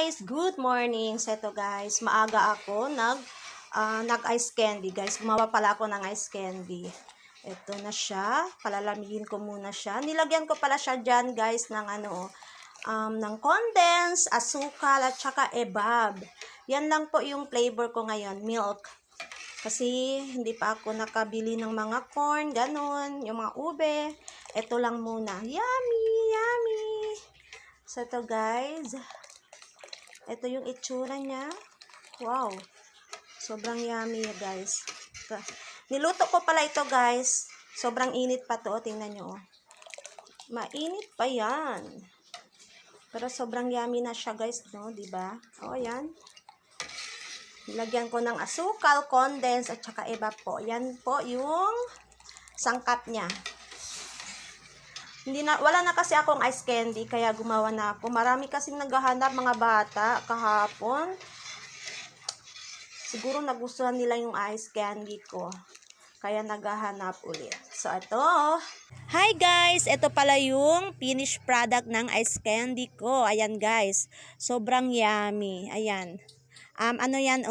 guys, good morning. So ito guys, maaga ako nag-ice candy guys. Gumawa pala ako ng ice candy. Ito na siya. Palalamigin ko muna siya. Nilagyan ko pala siya dyan guys ng ng condensed, asukal at saka ebab. Yan lang po yung flavor ko ngayon, milk. Kasi hindi pa ako nakabili ng mga corn, ganun, yung mga ube. Ito lang muna. Yummy, yummy. So ito guys, ito yung itsura niya. Wow, sobrang yummy guys. Niluto ko pala ito guys. Sobrang init pa to, tingnan nyo. Mainit pa yan. Pero sobrang yummy na siya guys, no, diba? O yan. Nilagyan ko ng asukal, condense at saka eba po. Yan po yung sangkap niya. Wala na kasi akong ice candy, kaya gumawa na ako. Marami kasing naghahanap mga bata kahapon. Siguro nagustuhan nila yung ice candy ko. Kaya naghahanap ulit. So, ito. Hi guys! Ito pala yung finished product ng ice candy ko. Ayan guys. Sobrang yummy. Ayan. Ano yan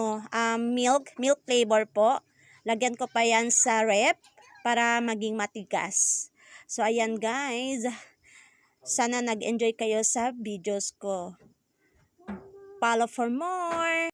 milk flavor po. Lagyan ko pa yan sa rep para maging matigas. So, ayan guys. Sana nag-enjoy kayo sa videos ko. Follow for more.